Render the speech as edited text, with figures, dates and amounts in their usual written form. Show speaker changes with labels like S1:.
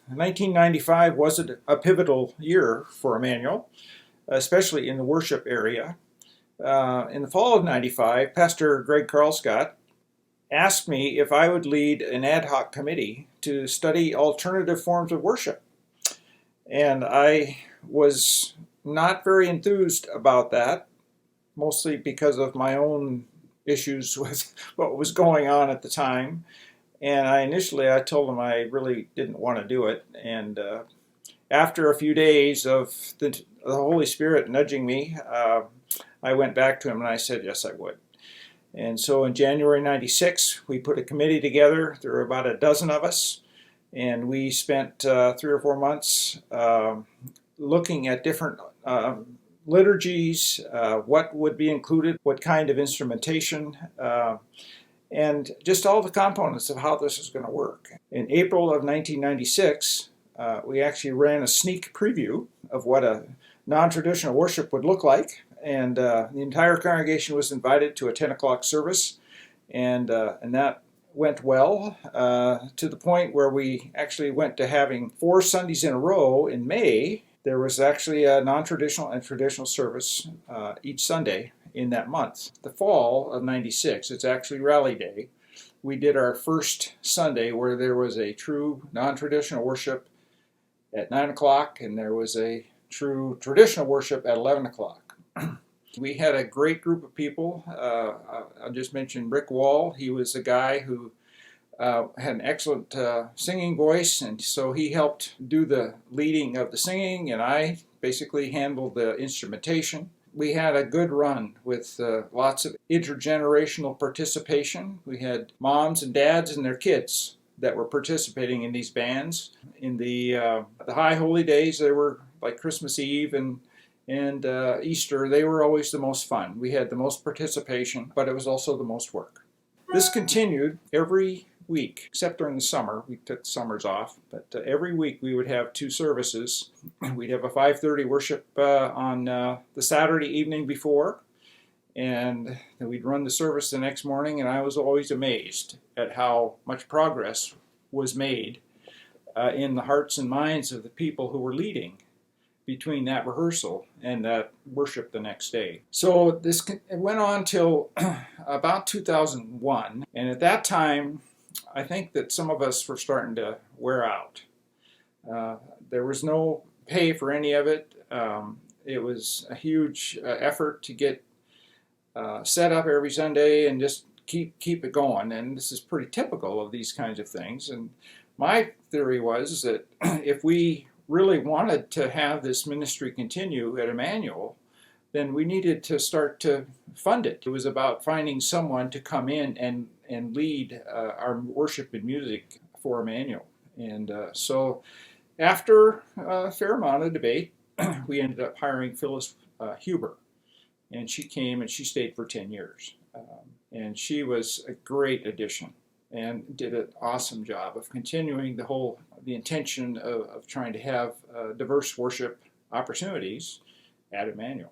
S1: 1995 was a pivotal year for Immanuel, especially in the worship area. In the fall of 95, Pastor Greg Carlscott asked me if I would lead an ad hoc committee to study alternative forms of worship. And I was not very enthused about that, mostly because of my own issues with what was going on at the time. And I told him I really didn't want to do it. And after a few days of the Holy Spirit nudging me, I went back to him and I said, yes, I would. And so in January 96, we put a committee together. There were about a dozen of us. And we spent 3 or 4 months looking at different liturgies, what would be included, what kind of instrumentation, and just all the components of how this is going to work. In April of 1996, we actually ran a sneak preview of what a non-traditional worship would look like, and the entire congregation was invited to a 10 o'clock service, and that went well to the point where we actually went to having 4 Sundays in a row in May. There was actually a non-traditional and traditional service each Sunday in that month. The fall of 96, it's actually Rally Day, we did our first Sunday where there was a true non-traditional worship at 9 o'clock and there was a true traditional worship at 11 o'clock. We had a great group of people. I'll just mention Rick Wall. He was a guy who had an excellent singing voice, and so he helped do the leading of the singing, and I basically handled the instrumentation. We had a good run with lots of intergenerational participation. We had moms and dads and their kids that were participating in these bands. In the high holy days, they were like Christmas Eve and Easter, they were always the most fun. We had the most participation, but it was also the most work. This continued every week, except during the summer. We took summers off, but every week we would have 2 services. We'd have a 5:30 worship on the Saturday evening before, and then we'd run the service the next morning, and I was always amazed at how much progress was made in the hearts and minds of the people who were leading between that rehearsal and that worship the next day. So it went on till about 2001, and at that time I think that some of us were starting to wear out. There was no pay for any of it. It was a huge effort to get set up every Sunday and just keep it going, and this is pretty typical of these kinds of things. And my theory was that if we really wanted to have this ministry continue at Immanuel, then we needed to start to fund it. It was about finding someone to come in and lead our worship and music for Immanuel. And so after a fair amount of debate, we ended up hiring Phyllis Huber. And she came and she stayed for 10 years. And she was a great addition and did an awesome job of continuing the intention of trying to have diverse worship opportunities at Immanuel.